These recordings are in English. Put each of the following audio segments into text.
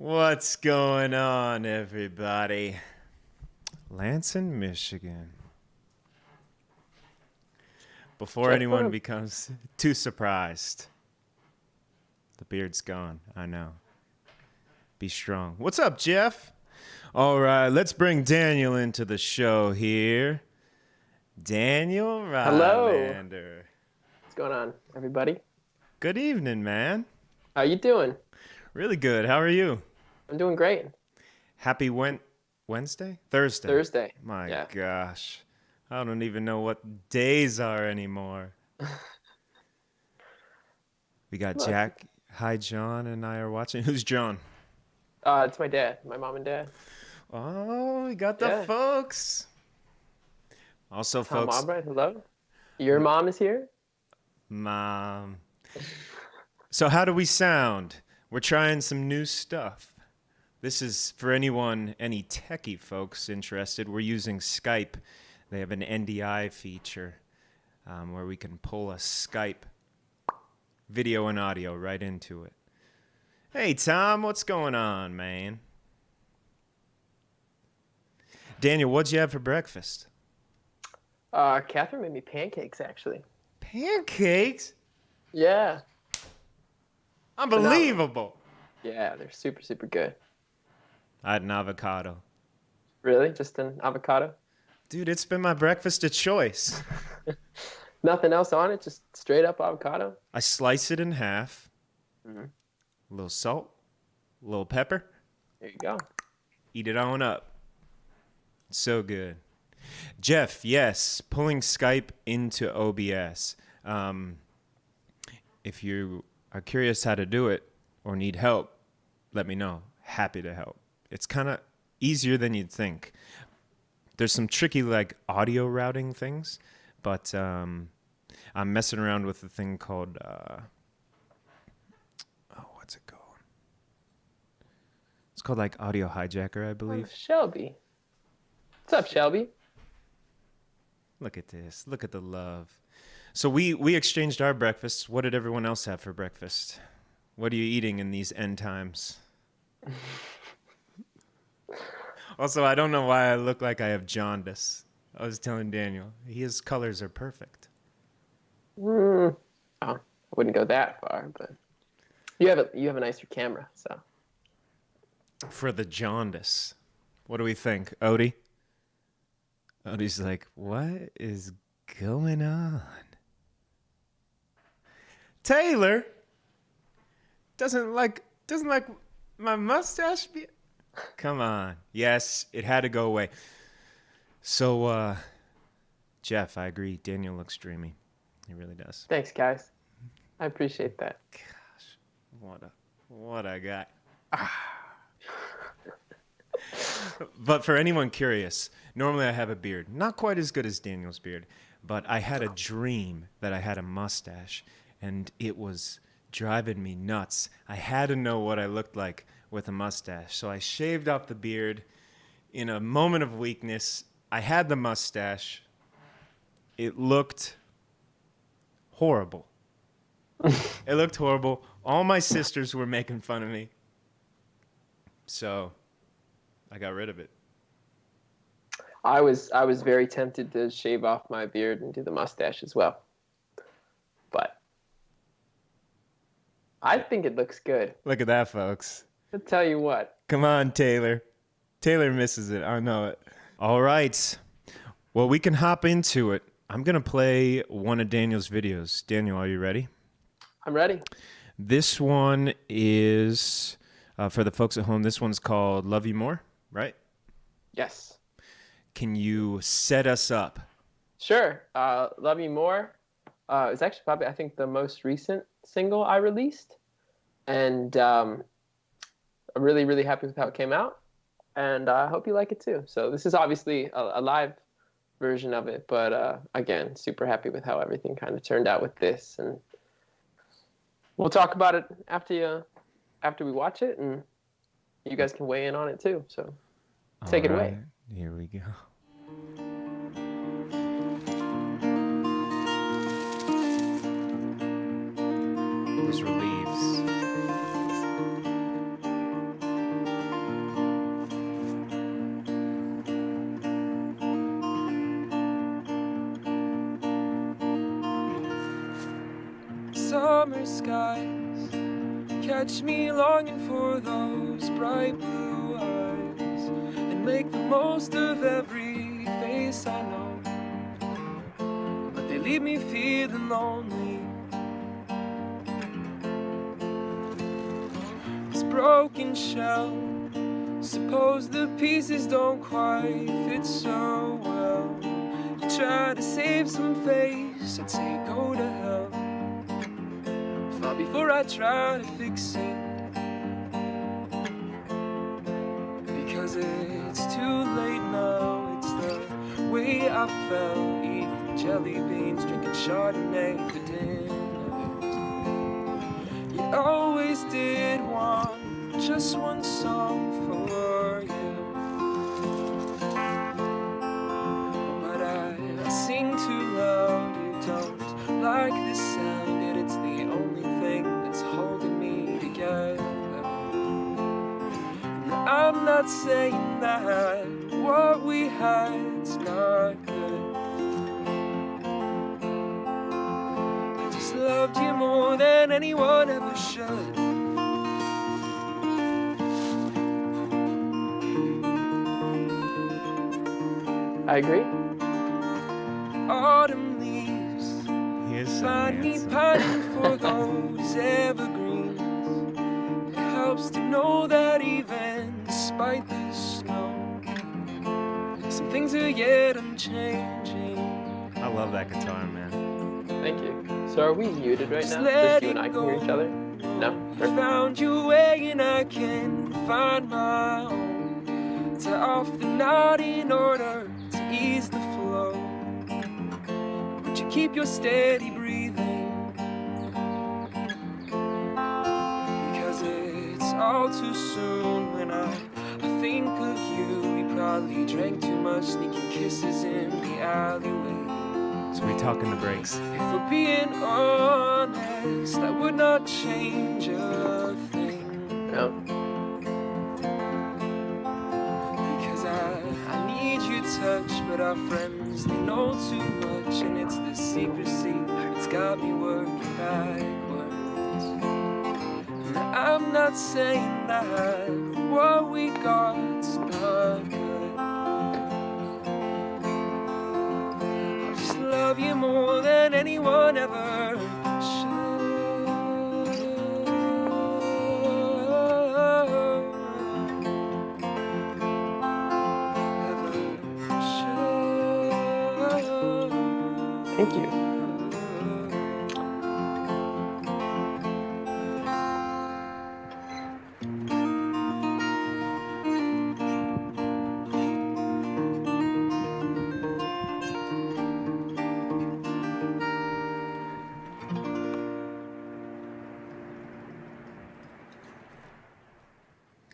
What's going on, everybody? Lansing, Michigan. Before Jeff, anyone becomes too surprised, the beard's gone. I know. Be strong. What's up, Jeff? All right, let's bring Daniel into the show here. Daniel Hello. Rylander. What's going on, everybody? Good evening, man. How you doing? Really good. How are you? I'm doing great. Happy Wednesday? Thursday. Thursday. My Yeah. gosh. I don't even know what days are anymore. We got Look. Jack. Hi, John, and I are watching. Who's John? It's my dad, my mom and dad. Oh, we got the Yeah. folks. Also, Tom folks, Albright, hello. Your mom is here? Mom. So how do we sound? We're trying some new stuff. This is for anyone, any techie folks interested. We're using Skype. They have an NDI feature where we can pull a Skype video and audio right into it. Hey, Tom, what's going on, man? Daniel, what'd you have for breakfast? Catherine made me pancakes, actually. Pancakes? Yeah. Unbelievable. Yeah, they're super, super good. I had an avocado. Really? Just an avocado? Dude, it's been my breakfast of choice. Nothing else on it? Just straight up avocado? I slice it in half. Mm-hmm. A little salt, a little pepper. There you go. Eat it on up. So good. Jeff, yes, pulling Skype into OBS. If you are curious how to do it or need help, let me know. Happy to help. It's kind of easier than you'd think. There's some tricky like audio routing things, but I'm messing around with a thing called what's it called? It's called like Audio Hijacker, I believe. Shelby. What's up, Shelby? Look at this. Look at the love. So we exchanged our breakfasts. What did everyone else have for breakfast? What are you eating in these end times? Also, I don't know why I look like I have jaundice. I was telling Daniel, his colors are perfect. Oh, I wouldn't go that far, but you have a nicer camera, so. For the jaundice. What do we think, Odie? Odie's like, what is going on? Taylor doesn't like my mustache be. Come on. Yes, it had to go away. So, Jeff, I agree. Daniel looks dreamy. He really does. Thanks, guys. I appreciate that. Gosh, what I got. But for anyone curious, normally I have a beard. Not quite as good as Daniel's beard, but I had a dream that I had a mustache, and it was driving me nuts. I had to know what I looked like with a mustache, so I shaved off the beard. In a moment of weakness, I had the mustache. It looked horrible. It looked horrible. All my sisters were making fun of me. So I got rid of it. I was very tempted to shave off my beard and do the mustache as well. But I think it looks good. Look at that, folks. I'll tell you what. Come on, Taylor. Taylor misses it. I know it. All right. Well, we can hop into it. I'm going to play one of Daniel's videos. Daniel, are you ready? I'm ready. This one is, for the folks at home, this one's called Love You More, right? Yes. Can you set us up? Sure. Love You More. It's actually probably, I think, the most recent single I released. And I'm really, really happy with how it came out. And I hope you like it too. So this is obviously a live version of it. But again, super happy with how everything kind of turned out with this. And we'll talk about it after we watch it. And you guys can weigh in on it too. So take it away. Here we go. Those relieves. summer skies. Catch me longing for those bright blue eyes, and make the most of every face I know. But they leave me feeling lonely. This broken shell, suppose the pieces don't quite fit so well. You try to save some face, I'd say go to hell. Far before I try to fix it, because it's too late now. It's the way I fell, eating jelly beans, drinking Chardonnay for dinner. You always did want just one song for you, but I sing too loud. You don't like this sound, yet it's the only thing that's holding me together. And I'm not saying that what we had's not good. I just loved you more than anyone ever should. I agree. Autumn leaves find me pining for those evergreens. It helps to know that even despite the snow, some things are yet unchanging. I love that guitar, man. Thank you. So are we muted right Just now? let Just you and I it can hear go. each other? No? You Perfect. found your way and I can find my own. To off the knot in order to ease the flow. Would you keep your steady breathing? Because it's all too soon when I think of you. We probably drank too much, sneaking kisses in the alleyway. So we talk in the breaks. If we're being honest, I would not change a thing. No. Because I need your touch, but our friends, they know too much. And it's the secrecy that's got me working backwards. And I'm not saying that what we got's not good. Love you more than anyone ever should. Thank you.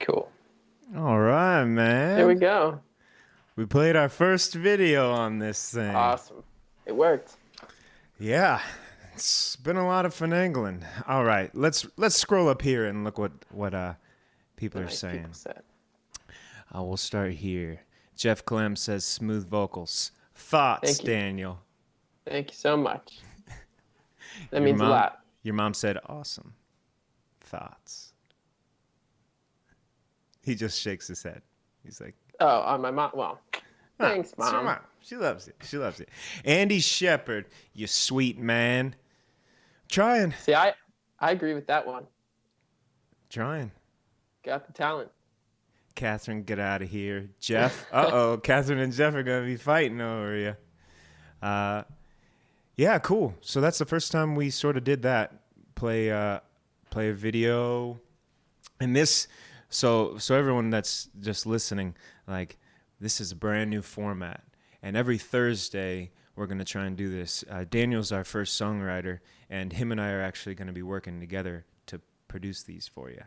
Cool. All right, man. There we go. We played our first video on this thing. Awesome. It worked. Yeah, it's been a lot of finagling. All right, let's scroll up here and look what people are Nice saying. people said. We'll start here. Jeff Clem says smooth vocals. Thoughts, Thank you. Daniel. Thank you so much. That Your means a mom- lot. Your mom said awesome. Thoughts. He just shakes his head. He's like, Oh, on my mom. Well, thanks, it's your Mom. She loves it. She loves it. Andy Shepard, you sweet man. Trying. See, I agree with that one. Trying. Got the talent. Catherine, get out of here. Jeff, Catherine and Jeff are going to be fighting over you. Yeah, cool. So that's the first time we sort of did that. Play a video. And this, so everyone that's just listening, like, this is a brand new format. And every Thursday, we're going to try and do this. Daniel's our first songwriter, and him and I are actually going to be working together to produce these for you.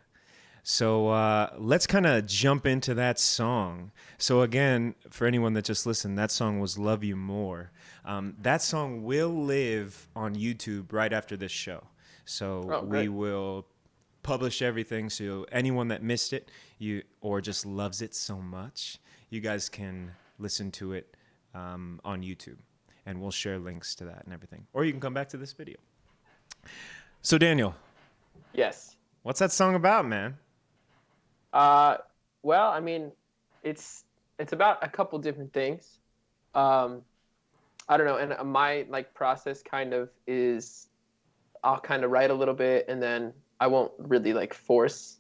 So let's kind of jump into that song. So again, for anyone that just listened, that song was Love You More. That song will live on YouTube right after this show. So we will publish everything. So anyone that missed it or just loves it so much, you guys can listen to it on YouTube. And we'll share links to that and everything. Or you can come back to this video. So Daniel, Yes. what's that song about, man? Well, I mean, it's about a couple different things. Um, I don't know, and my like process kind of is I'll kind of write a little bit, and then I won't really like force,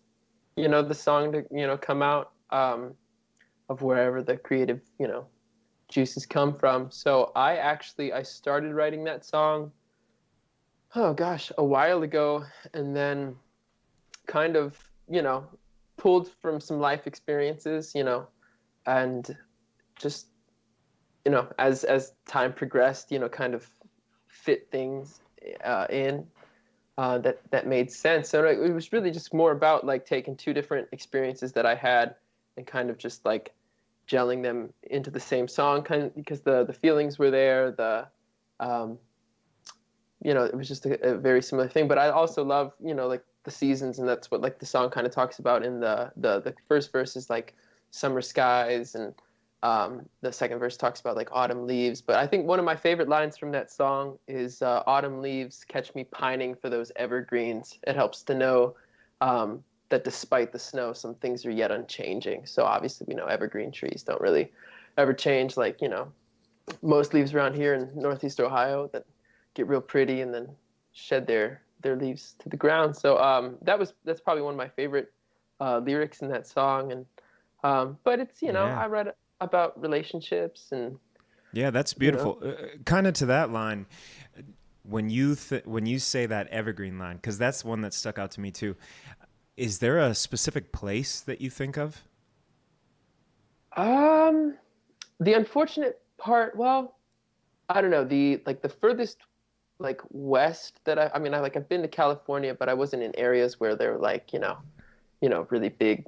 the song to come out of wherever the creative juices come from. So I started writing that song, oh gosh, a while ago, and then kind of pulled from some life experiences, and just as time progressed, kind of fit things in that made sense. So it was really just more about like taking two different experiences that I had and kind of just like gelling them into the same song, kind of because the feelings were there. Um, it was just a very similar thing. But I also love like the seasons, and that's what like the song kind of talks about. In the first verse is like summer skies, and the second verse talks about like autumn leaves. But I think one of my favorite lines from that song is autumn leaves catch me pining for those evergreens. It helps to know that despite the snow, some things are yet unchanging. So obviously we know evergreen trees don't really ever change, like most leaves around here in Northeast Ohio that get real pretty and then shed their leaves to the ground. So that's probably one of my favorite lyrics in that song. And but it's Yeah. I read about relationships and Yeah, that's beautiful. Kind of to that line, when you say that evergreen line, because that's one that stuck out to me too. Is there a specific place that you think of? the unfortunate part. Well, I don't know, the furthest like west that I mean I've been to California, but I wasn't in areas where there were like really big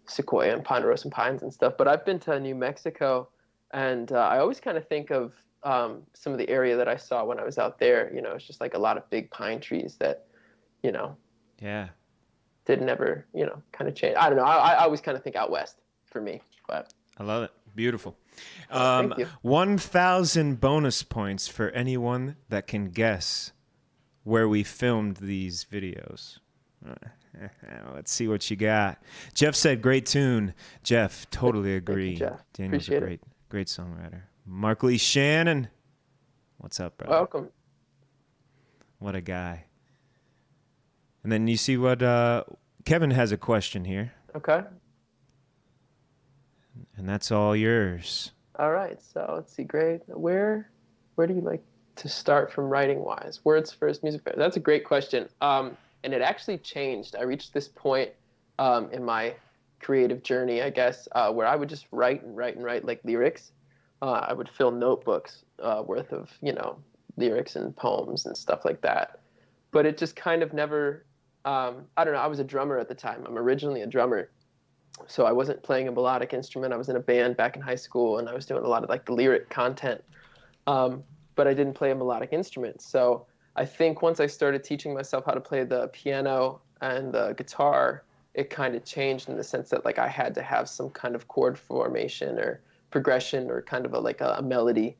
sequoia and ponderosa pines and stuff. But I've been to New Mexico, and I always kind of think of some of the area that I saw when I was out there. It's just like a lot of big pine trees that you know Yeah. didn't ever kind of change. I don't know. I always kind of think out west for me, but I love it. Beautiful. thank you. 1,000 bonus points for anyone that can guess where we filmed these videos. Let's see what you got. Jeff said, great tune. Jeff, totally agree. Thank you, Jeff. Daniel's Appreciate a great songwriter. Mark Lee Shannon. What's up, brother? Welcome. What a guy. And then you see what Kevin has a question here, Okay. and that's all yours. All right. So let's see. Great. Where do you like to start from writing wise? Words first, music first. That's a great question. And it actually changed. I reached this point in my creative journey, I guess, where I would just write and write and write like lyrics. I would fill notebooks worth of lyrics and poems and stuff like that. But it just kind of never. I don't know. I was a drummer at the time. I'm originally a drummer, so I wasn't playing a melodic instrument. I was in a band back in high school, and I was doing a lot of like the lyric content. But I didn't play a melodic instrument. So I think once I started teaching myself how to play the piano and the guitar, it kind of changed in the sense that like I had to have some kind of chord formation or progression or kind of a melody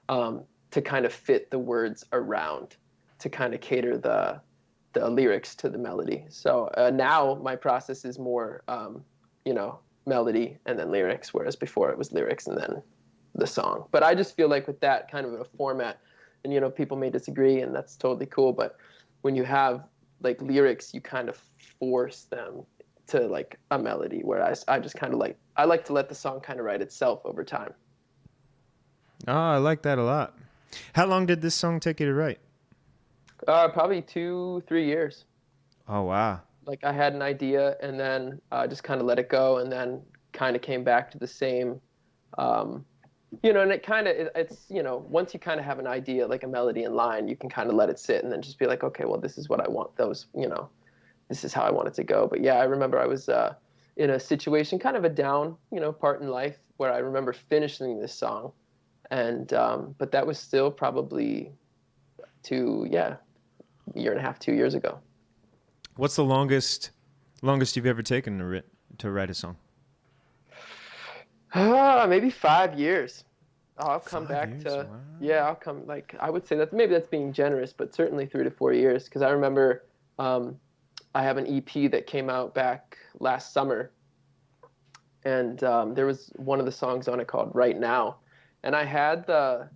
to kind of fit the words around to kind of cater the lyrics to the melody. So now my process is more melody and then lyrics, whereas before it was lyrics and then the song. But I just feel like with that kind of a format, and people may disagree, and that's totally cool, but when you have like lyrics, you kind of force them to like a melody, whereas I just kind of I like to let the song kind of write itself over time. Oh, I like that a lot. How long did this song take you to write? Probably 2-3 years. Oh, wow. Like I had an idea and then just kind of let it go, and then kind of came back to the same and it kind of it's once you kind of have an idea, like a melody and line, you can kind of let it sit and then just be like, okay, well, this is what I want, this is how I want it to go. But yeah, I remember I was in a situation, kind of a down part in life, where I remember finishing this song, and but that was still probably 1.5, 2 years ago. What's the longest you've ever taken to write a song? Maybe 5 years. I'll come 5 back years? to, Wow. yeah, I'll come, like, I would say that maybe that's being generous, but certainly 3 to 4 years. Because I remember I have an EP that came out back last summer, and there was one of the songs on it called Right Now. And I had the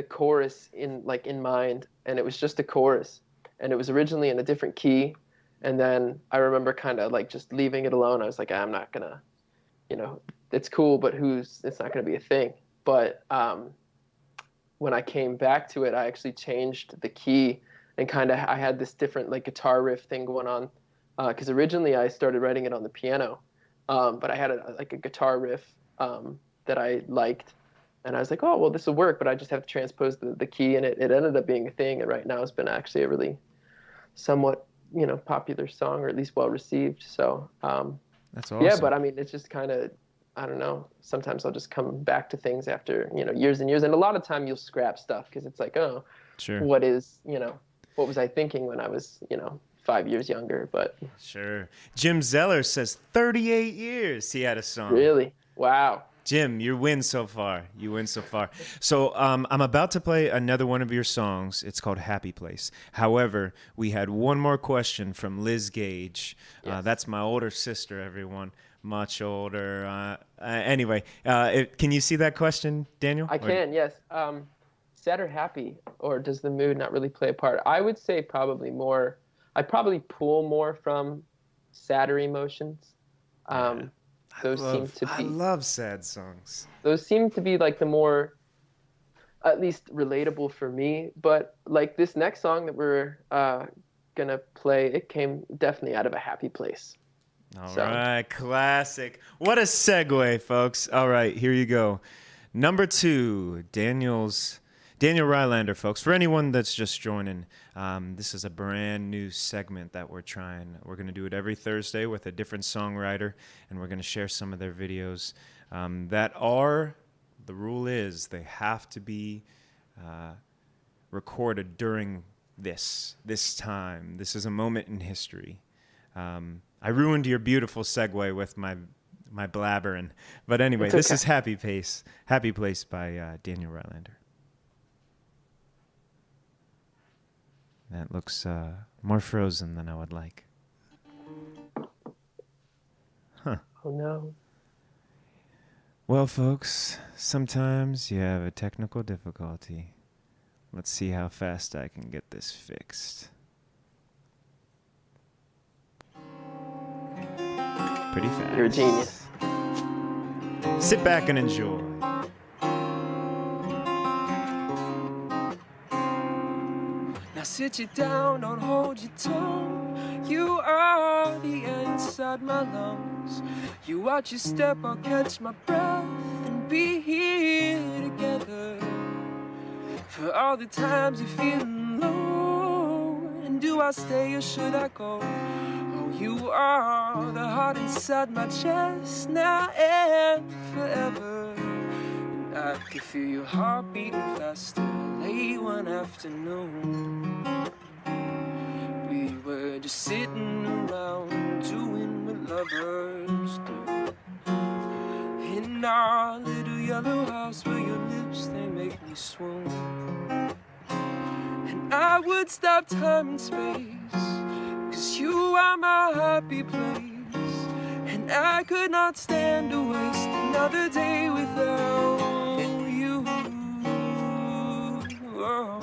chorus in mind, and it was just a chorus, and it was originally in a different key. And then I remember kind of like just leaving it alone. I was like, I'm not gonna, it's cool, but it's not gonna be a thing. But when I came back to it, I actually changed the key, and I had this different like guitar riff thing going on, because originally I started writing it on the piano, but I had a guitar riff that I liked, and I was like, oh well, this will work, but I just have to transpose the key, and it ended up being a thing, and right now it's been actually a really somewhat popular song, or at least well received. So That's awesome. yeah, but I mean, it's just kind of, I don't know. Sometimes I'll just come back to things after, years and years. And a lot of time you'll scrap stuff because it's like, oh, Sure. what was I thinking when I was, 5 years younger? But Sure. Jim Zeller says 38 years he had a song. really, wow. Jim, you win so far. You win so far. So I'm about to play another one of your songs. It's called Happy Place. However, we had one more question from Liz Gage. Yes. That's my older sister, everyone. Much older. Anyway, can you see that question, Daniel? I can, yes. Sad or happy, or does the mood not really play a part? I would say probably more. I probably pull more from sadder emotions. Those seem to be. I love sad songs. Those seem to be like the more, at least relatable for me. But like this next song that we're gonna play, it came definitely out of a happy place. All right, classic. What a segue, folks. All right, here you go. Number 2, Daniel Rylander, folks. For anyone that's just joining, this is a brand new segment that we're trying. We're going to do it every Thursday with a different songwriter, and we're going to share some of their videos the rule is they have to be recorded during this time. This is a moment in history. I ruined your beautiful segue with my blabbering. But anyway, this is Happy Place by Daniel Rylander. That looks more frozen than I would like. Huh. Oh no. Well, folks, sometimes you have a technical difficulty. Let's see how fast I can get this fixed. Pretty fast. You're a genius. Sit back and enjoy. Now sit you down, don't hold your tongue. You are the air inside my lungs. You watch your step, I'll catch my breath and be here together. For all the times you're feeling low. And do I stay or should I go? Oh, you are the heart inside my chest now and forever. And I can feel your heart beating faster late one afternoon. We were just sitting around doing what lovers do. In our little yellow house where your lips, they make me swoon. And I would stop time and space, 'cause you are my happy place. And I could not stand to waste another day without you. Oh.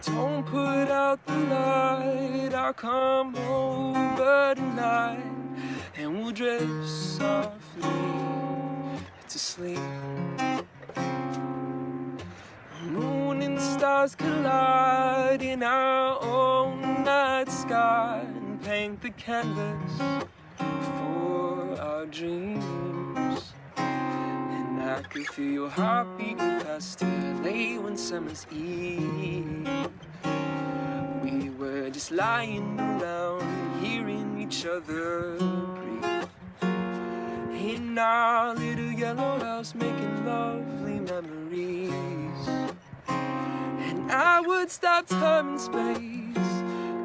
Don't put out the light, I'll come over tonight, and we'll drift softly to sleep. Moon and stars collide in our own night sky and paint the canvas for our dreams. And I could feel your heart beating faster late one summer's eve. We were just lying around, hearing each other breathe. In our little yellow house, making lovely memories. And I would stop time and space,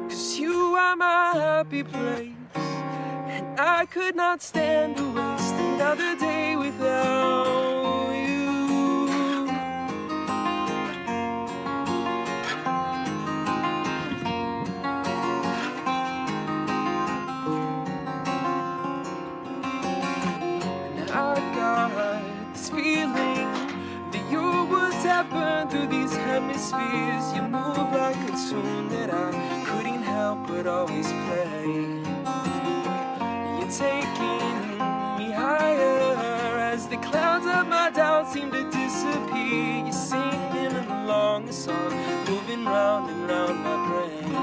'cause you you are my happy place. And I could not stand to waste another day without you. And I got this feeling that your words have burned through these hemispheres. You move like a tune that I couldn't help but always play. You're taking me higher as the clouds of my doubt seem to disappear. You're singing along a song, moving round and round my brain.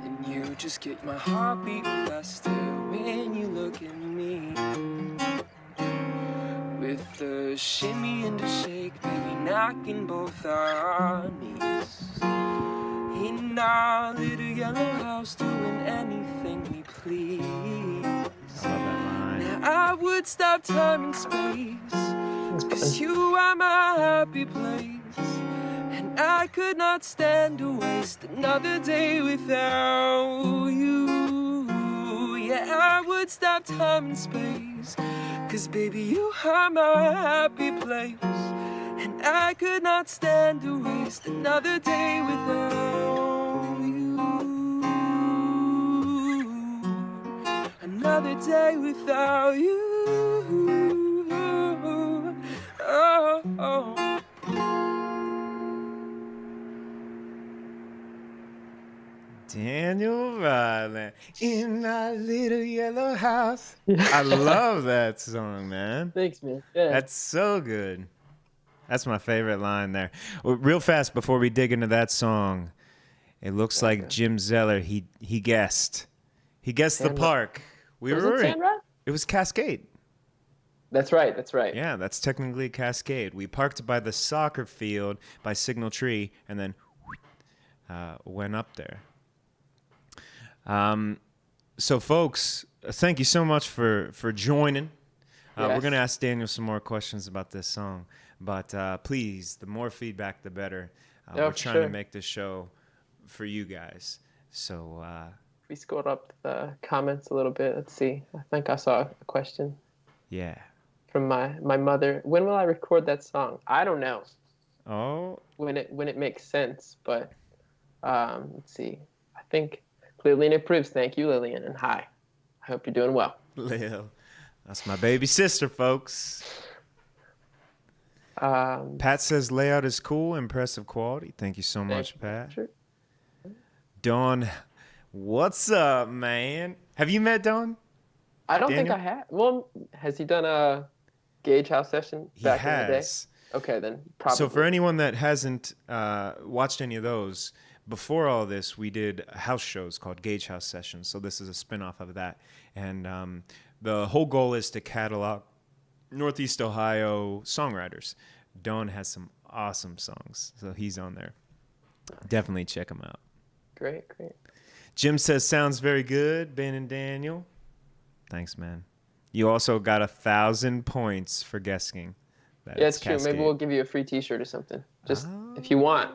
And you just get my heart beating faster when you look at me. With the shimmy and the shake, baby, knocking both our knees. In our little yellow house, doing anything we please. I love that line. Now I would stop time and space, 'cause you are my happy place. And I could not stand to waste another day without you. Yeah, I would stop time and space, 'cause baby, you are my happy place. And I could not stand to waste another day without you. Another day without you. Oh, oh. Daniel Rylander in our little yellow house. I love that song, man. Thanks, man. Yeah. That's so good. That's my favorite line there. Well, real fast before we dig into that song, it looks like Jim Zeller, he guessed. He guessed the Sandra. park. We Was were it right. Sandra? It was Cascade. That's right. That's right. Yeah, that's technically Cascade. We parked by the soccer field by Signal Tree and then went up there. So, folks, thank you so much for joining. We're Yes. going to ask Daniel some more questions about this song. But please, the more feedback, the better. Yeah, we're for trying sure. to make this show for you guys. So, We scrolled up the comments a little bit. Let's see. I think I saw a question yeah. from my mother. When will I record that song? I don't know Oh, when it makes sense, but let's see. I think Lillian approves. Thank you, Lillian, and hi. I hope you're doing well. Lil. That's my baby sister, folks. Pat says layout is cool, impressive quality. Thank you so much, Pat. Sure. Dawn, what's up, man? Have you met Dawn? I don't Daniel? think I have. Well, has he done a Gage house session back he in the day? has. Okay, then probably. So for anyone that hasn't watched any of those, before all this, we did house shows called Gage House Sessions. So this is a spin-off of that. And the whole goal is to catalog Northeast Ohio songwriters. Dawn has some awesome songs, so he's on there. Definitely check him out. Great. Jim says, sounds very good, Ben and Daniel. Thanks, man. You also got 1,000 points for guessing. That Yeah, it's it's true. Cascade. Maybe we'll give you a free T-shirt or something. Just if you want,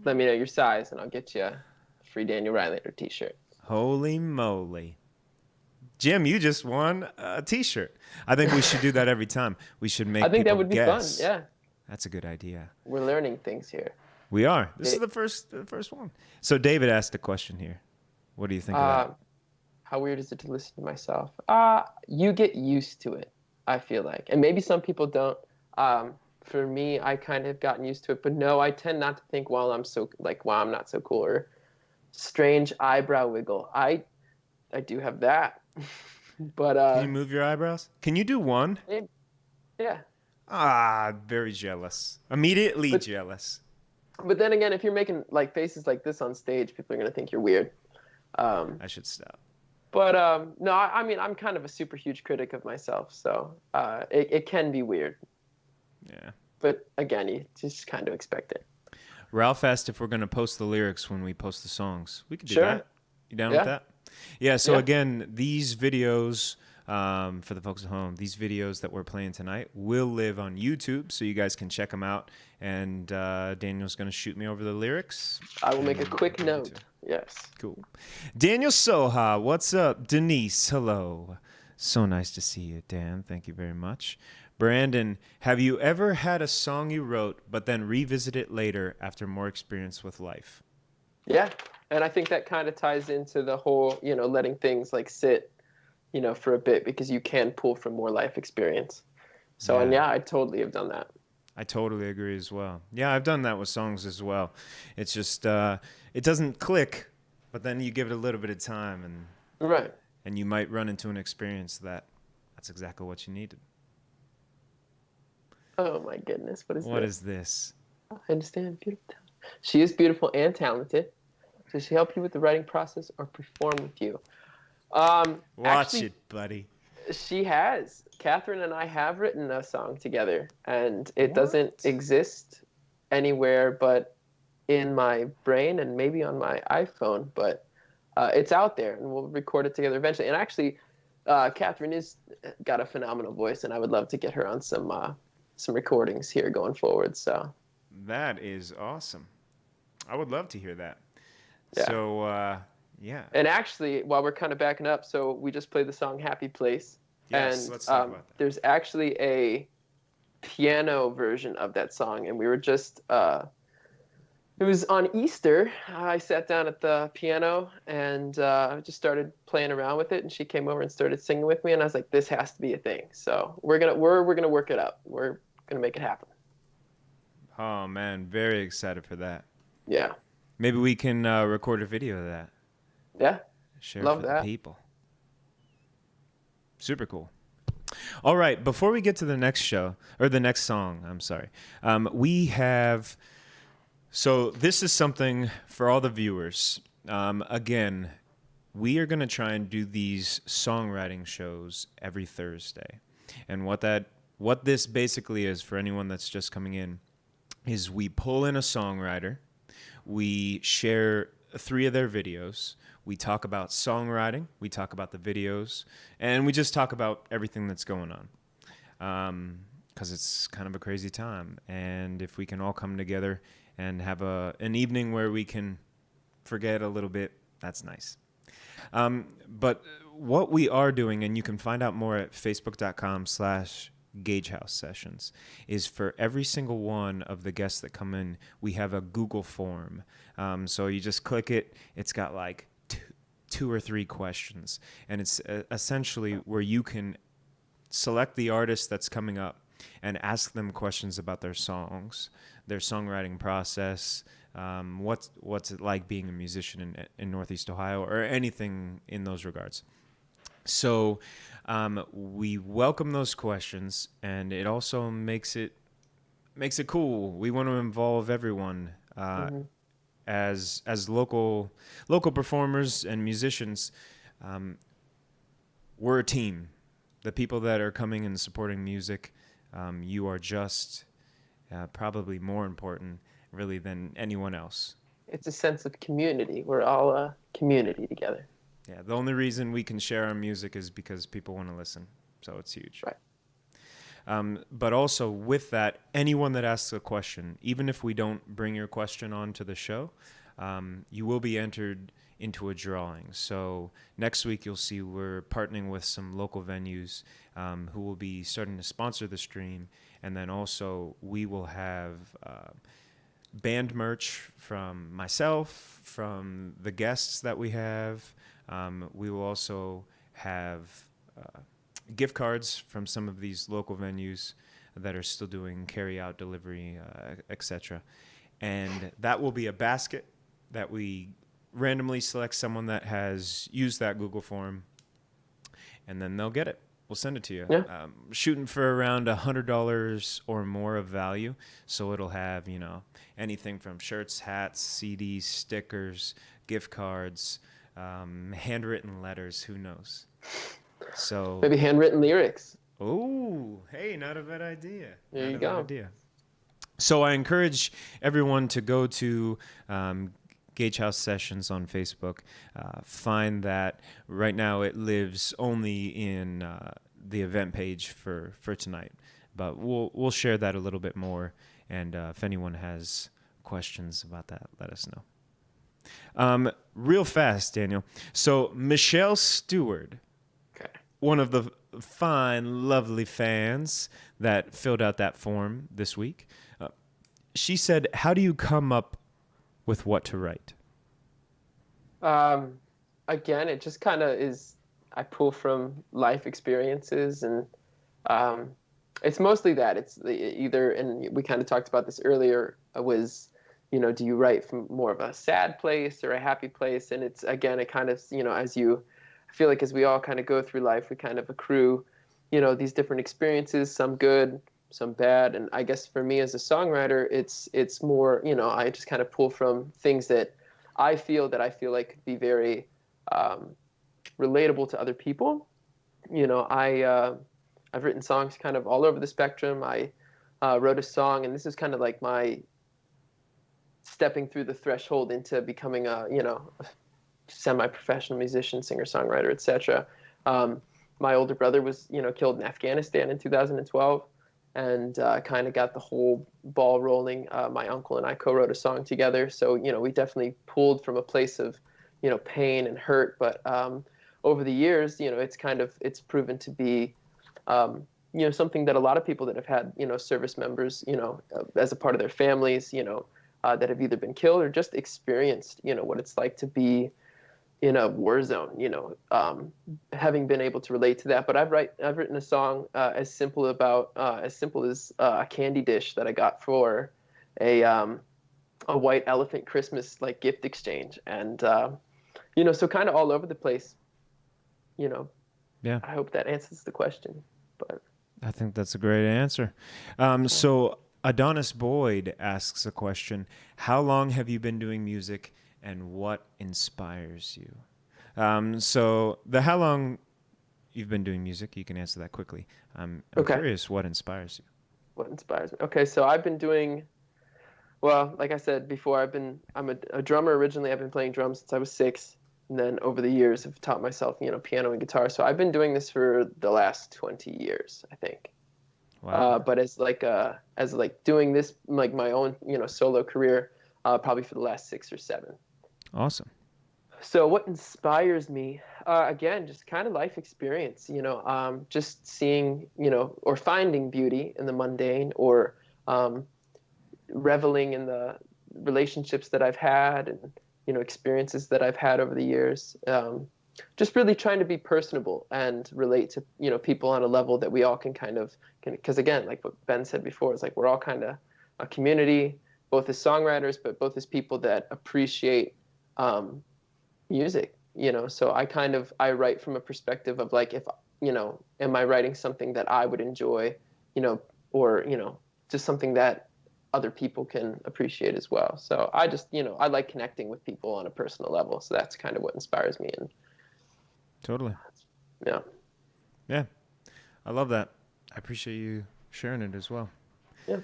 let me know your size, and I'll get you a free Daniel Rylander T-shirt. Holy moly. Jim, you just won a T-shirt. I think we should do that every time. We should make I think that people would be guess. fun. Yeah, That's a good idea. we're learning things here. We are. This is the first one. So David asked a question here. What do you think of that? How weird is it to listen to myself? You get used to it, I feel like. And maybe some people don't. For me, I kind of gotten used to it. But no, I tend not to think, wow, I'm not so cool, or strange eyebrow wiggle. I do have that. But Can you move your eyebrows? Can you do one? yeah. Very jealous. Immediately jealous. But then again, if you're making like faces like this on stage, people are gonna think you're weird. I should stop. But no, I mean, I'm kind of a super huge critic of myself, so it can be weird. Yeah. But again, you just kind of expect it. Ralph asked if we're going to post the lyrics when we post the songs. We could do Sure. that. You down Yeah. with that? Yeah, so Yeah. again, these videos for the folks at home, these videos that we're playing tonight will live on YouTube, so you guys can check them out. And Daniel's going to shoot me over the lyrics. I will make a quick We'll note. Yes. Cool. Daniel Soha, what's up? Denise, hello. So nice to see you, Dan. Thank you very much. Brandon, have you ever had a song you wrote but then revisit it later after more experience with life? Yeah, and I think that kind of ties into the whole, letting things like sit, for a bit, because you can pull from more life experience. So, and I totally have done that. I totally agree as well. Yeah, I've done that with songs as well. It's just, it doesn't click, but then you give it a little bit of time, and you might run into an experience that's exactly what you needed. Oh my goodness, what is this? I understand. Beautiful. She is beautiful and talented. Does she help you with the writing process or perform with you? Watch it, buddy. She has. Catherine and I have written a song together, and it doesn't exist anywhere but in my brain and maybe on my iPhone, but it's out there, and we'll record it together eventually. And actually, Catherine is got a phenomenal voice, and I would love to get her on some recordings here going forward. So that is awesome. I would love to hear that. Yeah. So, yeah. And actually, while we're kind of backing up, so we just played the song Happy Place. Yes, and let's talk about that. There's actually a piano version of that song, and we were just it was on Easter. I sat down at the piano and just started playing around with it, and she came over and started singing with me, and I was like, this has to be a thing. So we're gonna work it up. We're gonna make it happen. Oh man, very excited for that. Yeah. Maybe we can record a video of that. Yeah. Share Love for that. the people. Super cool. All right, before we get to the next show, or the next song, I'm sorry, we have, so this is something for all the viewers. Again, we are going to try and do these songwriting shows every Thursday. And what this basically is, for anyone that's just coming in, is we pull in a songwriter, we share 3 of their videos, we talk about songwriting, we talk about the videos, and we just talk about everything that's going on. Because it's kind of a crazy time. And if we can all come together and have an evening where we can forget a little bit, that's nice. But what we are doing, and you can find out more at facebook.com/Gage House Sessions, is for every single one of the guests that come in, we have a Google form. So you just click it. It's got like 2 or 3 questions, and it's essentially where you can select the artist that's coming up and ask them questions about their songs, their songwriting process, what's it like being a musician in Northeast Ohio, or anything in those regards. So we welcome those questions, and it also makes it cool. We want to involve everyone. As local performers and musicians, we're a team. The people that are coming and supporting music, you are just probably more important, really, than anyone else. It's a sense of community. We're all a community together. Yeah, the only reason we can share our music is because people want to listen, so it's huge. Right. But also with that, anyone that asks a question, even if we don't bring your question on to the show, you will be entered into a drawing. So next week you'll see we're partnering with some local venues who will be starting to sponsor the stream. And then also we will have band merch from myself, from the guests that we have. We will also have gift cards from some of these local venues that are still doing carry-out delivery, etc. And that will be a basket that we randomly select someone that has used that Google form, and then they'll get it. We'll send it to you. Yeah. Shooting for around $100 or more of value, so it'll have, anything from shirts, hats, CDs, stickers, gift cards, handwritten letters, who knows. So maybe handwritten lyrics. Oh, hey, not a bad idea. There not you a go. bad idea. So I encourage everyone to go to Gage House Sessions on Facebook. Find that. Right now it lives only in the event page for tonight, but we'll share that a little bit more. And if anyone has questions about that, let us know. Real fast, Daniel. So Michelle Stewart, Okay. one of the fine, lovely fans that filled out that form this week, she said, "How do you come up with what to write?" Again, it just kind of is. I pull from life experiences, and it's mostly that. It's either, and we kind of talked about this earlier, was, do you write from more of a sad place or a happy place? And it's, again, it kind of, I feel like as we all kind of go through life, we kind of accrue, these different experiences, some good, some bad. And I guess for me as a songwriter, it's more, I just kind of pull from things that I feel like could be very relatable to other people. I've written songs kind of all over the spectrum. I wrote a song, and this is kind of like my stepping through the threshold into becoming a semi-professional musician, singer-songwriter, etc. My older brother was killed in Afghanistan in 2012, and kind of got the whole ball rolling. My uncle and I co-wrote a song together, so we definitely pulled from a place of pain and hurt. But over the years, it's proven to be something that a lot of people that have had service members as a part of their families that have either been killed or just experienced what it's like to be in a war zone, having been able to relate to that. But I've written a song as simple as a candy dish that I got for a white elephant Christmas gift exchange, and so kind of all over the place. Yeah. I hope that answers the question. But I think that's a great answer. So Adonis Boyd asks a question: how long have you been doing music, and what inspires you? So how long you've been doing music, you can answer that quickly. I'm Okay. curious what inspires you. What inspires me? Okay, so I've been doing, well, like I said before, I'm a drummer originally. I've been playing drums since I was 6, and then over the years I've taught myself piano and guitar. So I've been doing this for the last 20 years, I think. Wow. But as doing this my own solo career, probably for the last 6 or 7. Awesome. So what inspires me? Again, just kind of life experience, just seeing, or finding beauty in the mundane, or reveling in the relationships that I've had, and, experiences that I've had over the years. Just really trying to be personable and relate to, people on a level that we all can because again, like what Ben said before, it's like we're all kind of a community, both as songwriters, but both as people that appreciate music, so I write from a perspective of if, am I writing something that I would enjoy, or, just something that other people can appreciate as well. So I just, I like connecting with people on a personal level. So that's kind of what inspires me. And Totally. yeah. Yeah. I love that. I appreciate you sharing it as well. Yeah.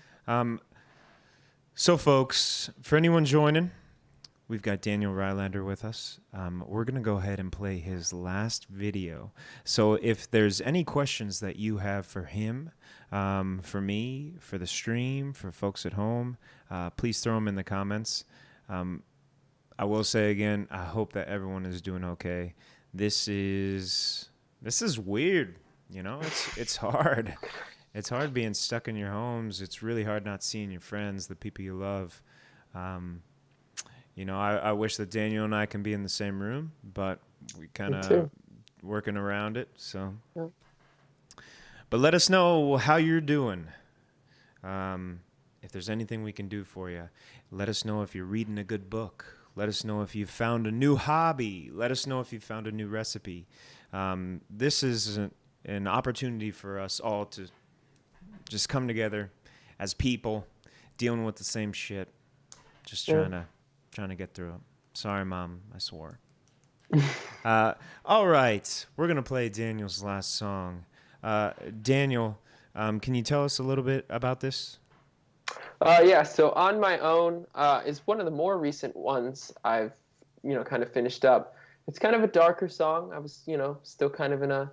So folks, for anyone joining, we've got Daniel Rylander with us. We're going to go ahead and play his last video. So if there's any questions that you have for him, for me, for the stream, for folks at home, please throw them in the comments. I will say again, I hope that everyone is doing okay. This is weird. It's hard. It's hard being stuck in your homes. It's really hard not seeing your friends, the people you love. I wish that Daniel and I can be in the same room, but we kind of working around it. So, Yeah. But let us know how you're doing. If there's anything we can do for you, let us know if you're reading a good book. Let us know if you've found a new hobby. Let us know if you've found a new recipe. This is an opportunity for us all to just come together as people, dealing with the same shit, just trying to get through it. Sorry, Mom, I swore. All right, we're gonna play Daniel's last song. Daniel, can you tell us a little bit about this? Yeah, so On My Own is one of the more recent ones I've, kind of finished up. It's kind of a darker song. I was, still kind of in a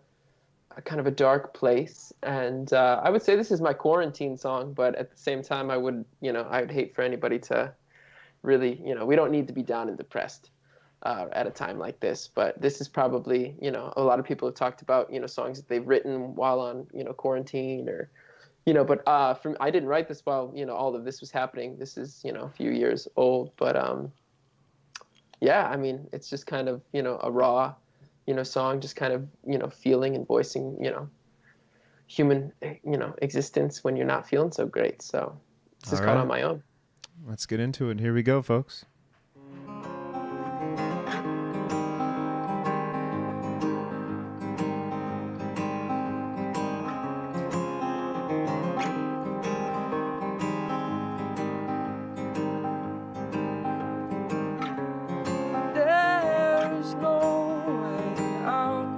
kind of a dark place. And I would say this is my quarantine song, but at the same time, I would hate for anybody to really, we don't need to be down and depressed at a time like this. But this is probably, a lot of people have talked about, songs that they've written while on, quarantine or, but I didn't write this while, all of this was happening. This is, a few years old, but yeah, I mean, it's just kind of, a raw, song, just kind of, feeling and voicing, human, existence when you're not feeling so great. So this is called On My Own. Let's get into it. Here we go, folks. There's no way out.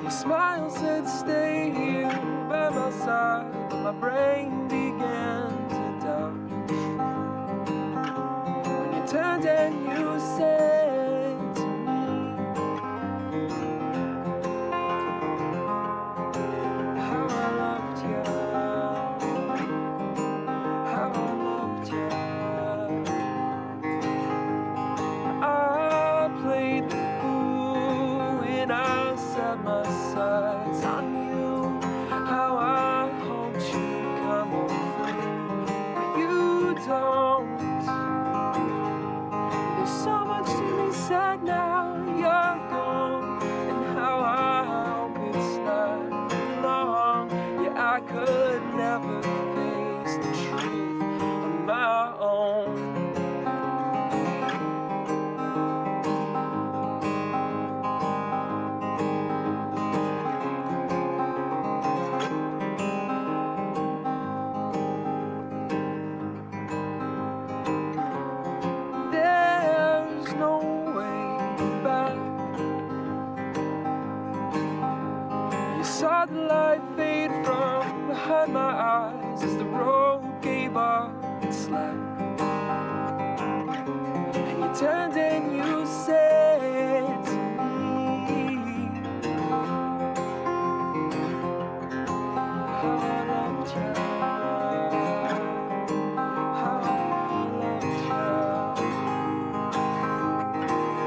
Your smile said stay here by my side, but my brain began to doubt. When you turned and you said to me, how I loved you, how I loved you. I played the fool when I set my sights on you. How I hoped you'd come over, but you don't. There's so much to be said now you're gone, and how I hope it's not for long. Yeah, I could never face the truth on my own. There's no way back. You saw the light fade from behind my eyes as the road gave up its slack. And you turned and you said to me, how I loved you, how I loved you.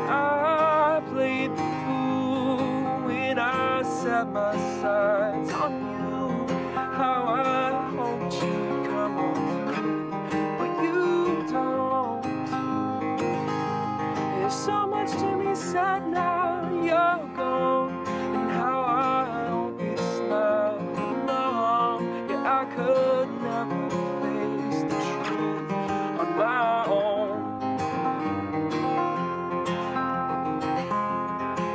I played the fool when I set my sights on you. How I hoped you'd come on through, but you don't. There's so much to be said now you're gone, and how I hope it's not for long. Yeah, I could never face the truth on my own.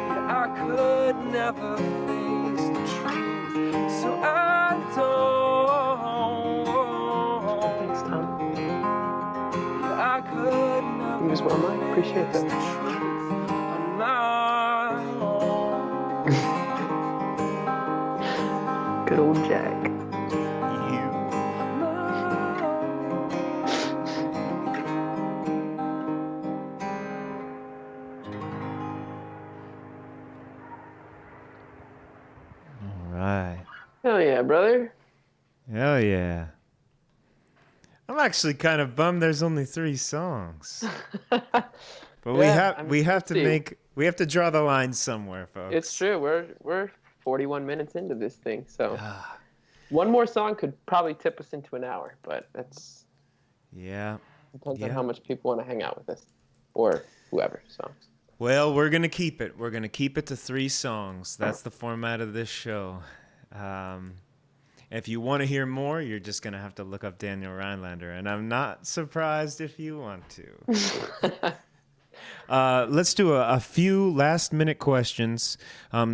Yeah, I could never face the truth, so I don't. Thanks, Tom. Yeah, I could never Use one mic. Appreciate face the that. truth on my own. Good old Jack. On my own. All right. Hell yeah, brother. Hell yeah. I'm actually kind of bummed there's only 3 songs. But Yeah, we have to see. we have to draw the line somewhere, folks. It's true. We're 41 minutes into this thing, so Ah, one more song could probably tip us into an hour, but that's yeah. depends on Yeah. how much people want to hang out with us or whoever. So Well, we're going to keep it. We're going to keep it to 3 songs. That's the format of this show. If you want to hear more, you're just going to have to look up Daniel Rylander, and I'm not surprised if you want to. Let's do a few last-minute questions.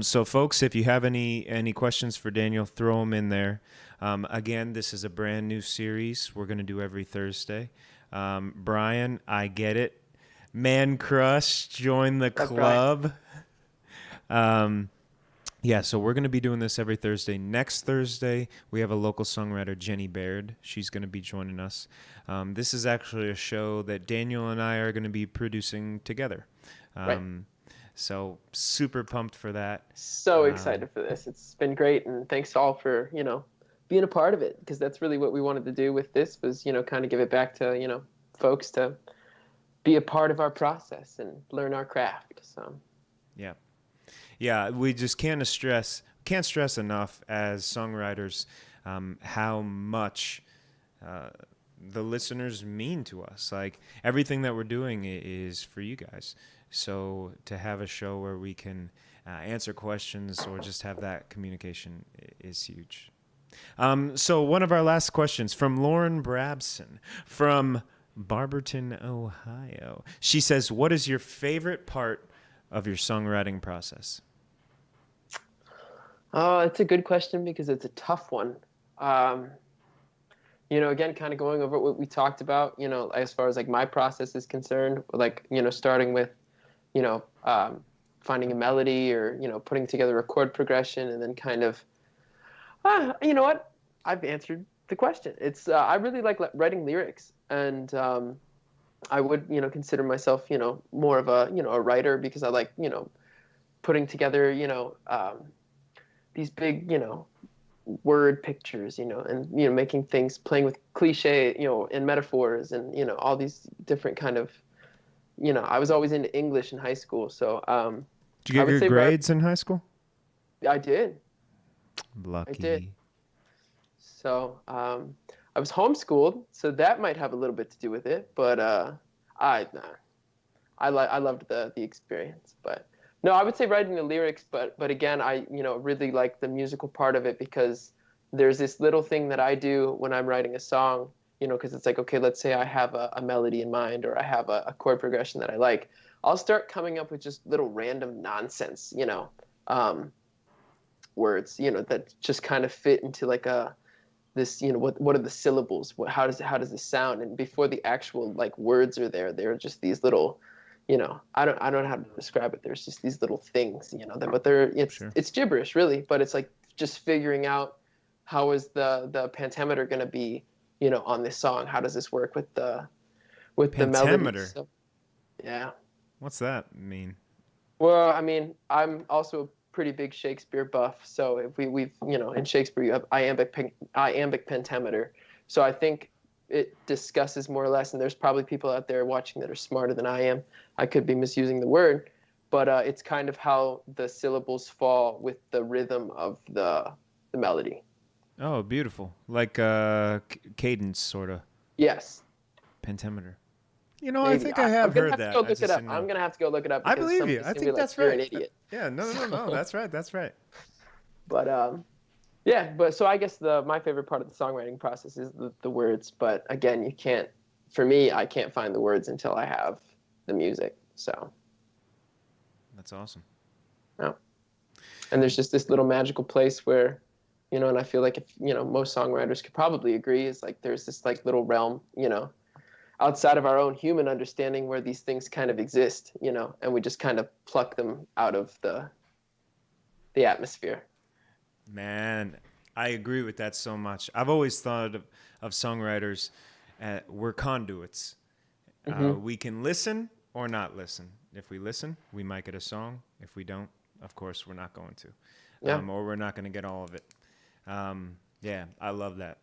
So, folks, if you have any questions for Daniel, throw them in there. Again, this is a brand new series we're going to do every Thursday. Brian, I get it. Man Crush, join the That's right. club. Yeah, so we're going to be doing this every Thursday. Next Thursday, we have a local songwriter, Jenny Baird. She's going to be joining us. This is actually a show that Daniel and I are going to be producing together. Right. So super pumped for that. So excited for this. It's been great, and thanks all for, being a part of it, because that's really what we wanted to do with this was, kind of give it back to, folks to be a part of our process and learn our craft. So Yeah. Yeah, we just can't stress enough as songwriters how much the listeners mean to us. Like everything that we're doing is for you guys. So to have a show where we can answer questions or just have that communication is huge. So one of our last questions from Lauren Brabson from Barberton, Ohio. She says, "What is your favorite part of your songwriting process?" Oh, it's a good question because it's a tough one. Again, kind of going over what we talked about, as far as like my process is concerned, like, starting with, finding a melody or, putting together a chord progression and then kind of, you know what? I've answered the question. It's, I really like writing lyrics, and I would, consider myself, more of a writer because I like, putting together, these big, word pictures, and, making things, playing with cliche, and metaphors and, all these different kind of, I was always into English in high school. So, Did you I get would good say grades in high school? I did. Lucky. I did. So, I was homeschooled, so that might have a little bit to do with it, but, I loved the experience, but no, I would say writing the lyrics, but again, I really like the musical part of it because there's this little thing that I do when I'm writing a song, because it's like, okay, let's say I have a melody in mind or I have a chord progression that I like. I'll start coming up with just little random nonsense, words, that just kind of fit into like this, what are the syllables? How does this sound? And before the actual like words are there, they're just these little, I don't know how to describe it. There's just these little things, but it's gibberish really, but it's like just figuring out how is the pentameter going to be, on this song? How does this work with the melody? Pentameter? So, yeah. What's that mean? Well, I mean, I'm also a pretty big Shakespeare buff, so if we've in Shakespeare you have iambic pentameter. So I think it discusses more or less, and there's probably people out there watching that are smarter than I am. I could be misusing the word, but it's kind of how the syllables fall with the rhythm of the melody. Oh, beautiful. Like cadence, sort of. Yes. Pentameter. Maybe. I think I have heard that. I'm going to have to go look it up. I believe you. I think that's you're right. an idiot. Yeah, no. That's right. That's right. But yeah, but so I guess my favorite part of the songwriting process is the words. But again, for me, I can't find the words until I have the music. So that's awesome. Yeah. And there's just this little magical place where, and I feel like if, most songwriters could probably agree, is like there's this like little realm, outside of our own human understanding where these things kind of exist, and we just kind of pluck them out of the atmosphere. Man, I agree with that so much. I've always thought of songwriters, we're conduits. Mm-hmm. We can listen or not listen. If we listen, we might get a song. If we don't, of course, we're not going to. Yeah. Or we're not going to get all of it. Yeah, I love that.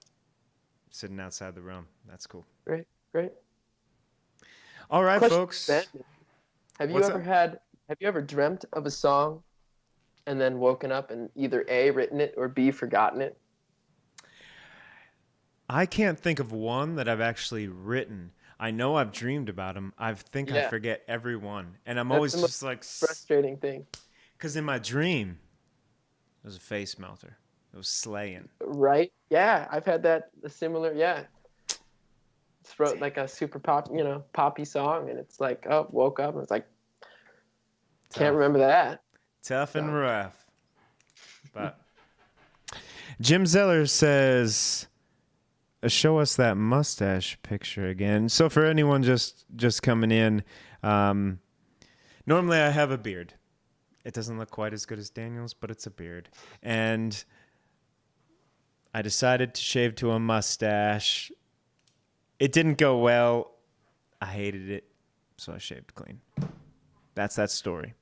Sitting outside the realm. That's cool. Great. All right, Question, folks. Ben, have you ever dreamt of a song and then woken up and either A, written it, or B, forgotten it? I can't think of one that I've actually written. I know I've dreamed about them. I forget every one. And I'm always just like... frustrating thing. Because in my dream, it was a face melter. It was slaying. Right? Yeah, I've had that, similar, yeah. It's wrote like a super poppy song, and it's like, oh, woke up, and it's like, can't remember that. Tough and rough. But Jim Zeller says, show us that mustache picture again. So for anyone just coming in, normally I have a beard. It doesn't look quite as good as Daniel's, but it's a beard. And I decided to shave to a mustache. It didn't go well. I hated it, so I shaved clean. That's that story.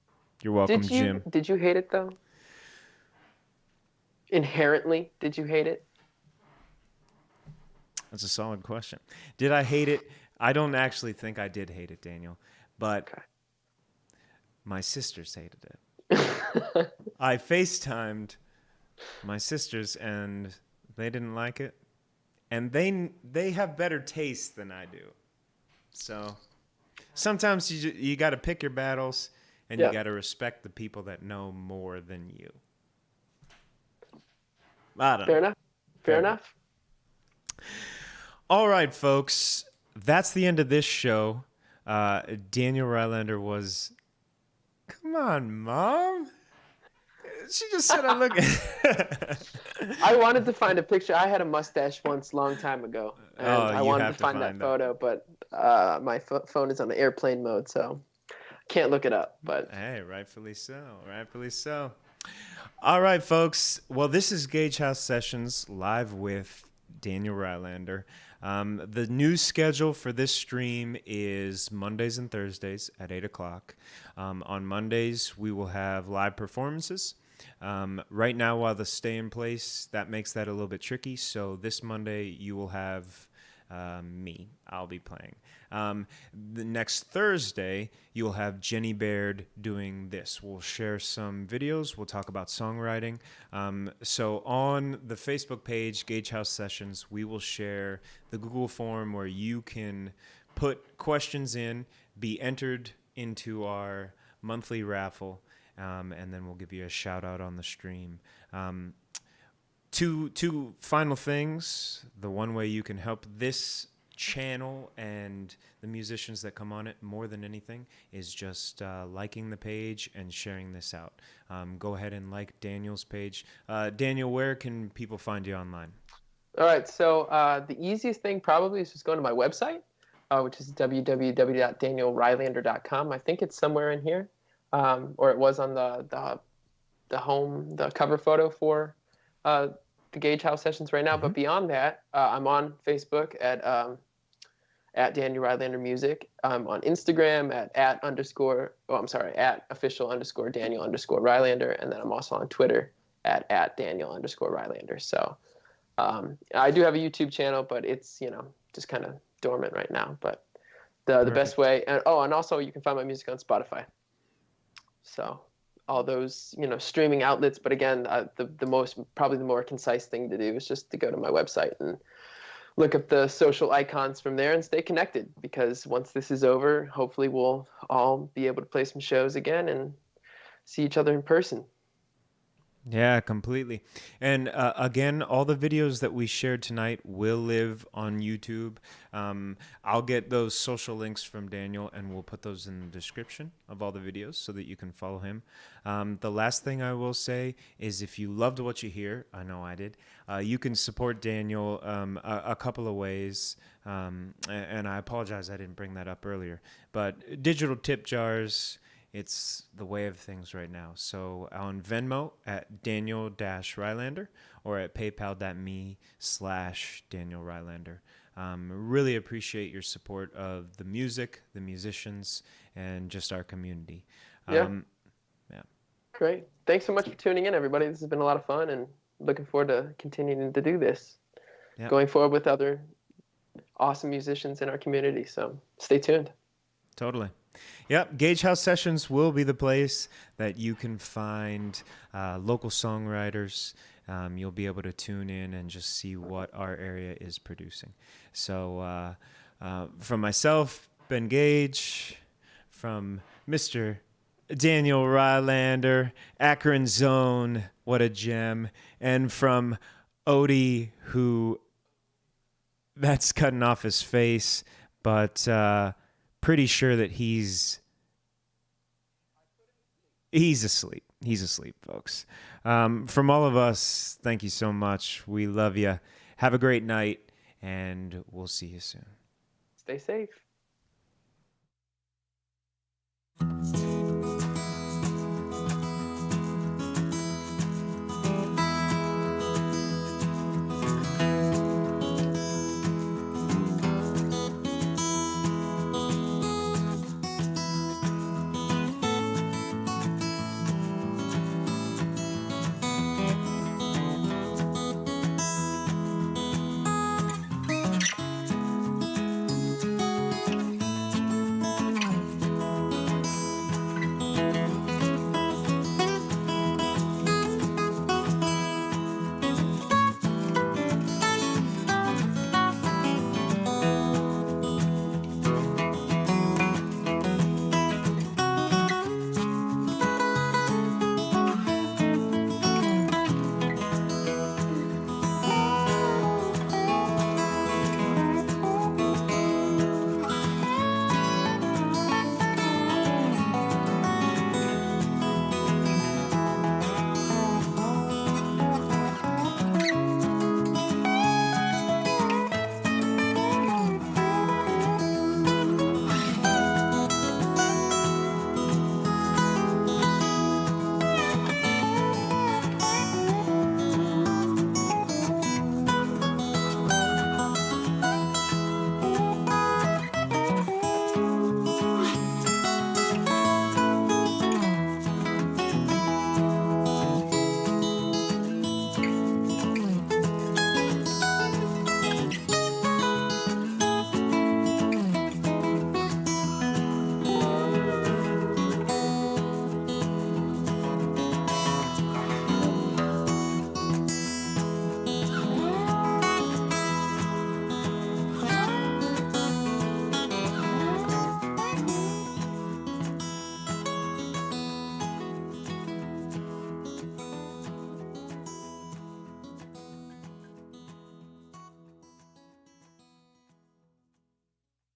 You're welcome, Jim. Did you hate it though? Inherently, did you hate it? That's a solid question. Did I hate it? I don't actually think I did hate it, Daniel, but my sisters hated it. I FaceTimed my sisters, and they didn't like it. And they have better taste than I do. So sometimes you got to pick your battles, and you got to respect the people that know more than you. I don't know. Fair enough. All right, folks. That's the end of this show. Daniel Rylander was... Come on, Mom. She just said I look... I wanted to find a picture. I had a mustache once, long time ago. And I wanted to find that photo, but my phone is on airplane mode, so can't look it up. But hey, rightfully so. Rightfully so. All right, folks. Well, this is Gage House Sessions live with Daniel Rylander. The new schedule for this stream is Mondays and Thursdays at 8 o'clock. On Mondays, we will have live performances. Right now, while the stay in place, that makes that a little bit tricky. So this Monday, you will have me. I'll be playing. The next Thursday, you'll have Jenny Baird doing this. We'll share some videos. We'll talk about songwriting. So on the Facebook page, Gage House Sessions, we will share the Google form where you can put questions in, be entered into our monthly raffle, and then we'll give you a shout out on the stream. Two final things. The one way you can help this channel and the musicians that come on it more than anything is just liking the page and sharing this out. Go ahead and like Daniel's page. Daniel, where can people find you online? All right, so the easiest thing probably is just going to my website, which is www.danielrylander.com. I think it's somewhere in here, or it was on the cover photo for the Gage House Sessions right now. Mm-hmm. But beyond that, I'm on Facebook at Daniel Rylander Music. I'm on Instagram at official_Daniel_Rylander, and then I'm also on Twitter at Daniel_Rylander. So I do have a YouTube channel, but it's just kind of dormant right now. But the best way, and also you can find my music on Spotify. So all those streaming outlets, but again, probably the more concise thing to do is just to go to my website and look up the social icons from there and stay connected, because once this is over, hopefully we'll all be able to play some shows again and see each other in person. Yeah, completely. And again, all the videos that we shared tonight will live on YouTube. I'll get those social links from Daniel, and we'll put those in the description of all the videos so that you can follow him. The last thing I will say is if you loved what you hear, I know I did, you can support Daniel a couple of ways. And I apologize I didn't bring that up earlier. But digital tip jars... It's the way of things right now. So on Venmo at Daniel-Rylander or at paypal.me/Daniel Rylander. Really appreciate your support of the music, the musicians, and just our community. Yeah. Great. Thanks so much for tuning in, everybody. This has been a lot of fun, and looking forward to continuing to do this. Yep. Going forward with other awesome musicians in our community. So stay tuned. Totally. Yep, Gage House Sessions will be the place that you can find local songwriters. You'll be able to tune in and just see what our area is producing. So from myself, Ben Gage, from Mr. Daniel Rylander, Akron Zone, what a gem, and from Odie, who that's cutting off his face, but... pretty sure that he's asleep. He's asleep, folks. From all of us, thank you so much. We love you. Have a great night, and we'll see you soon. Stay safe.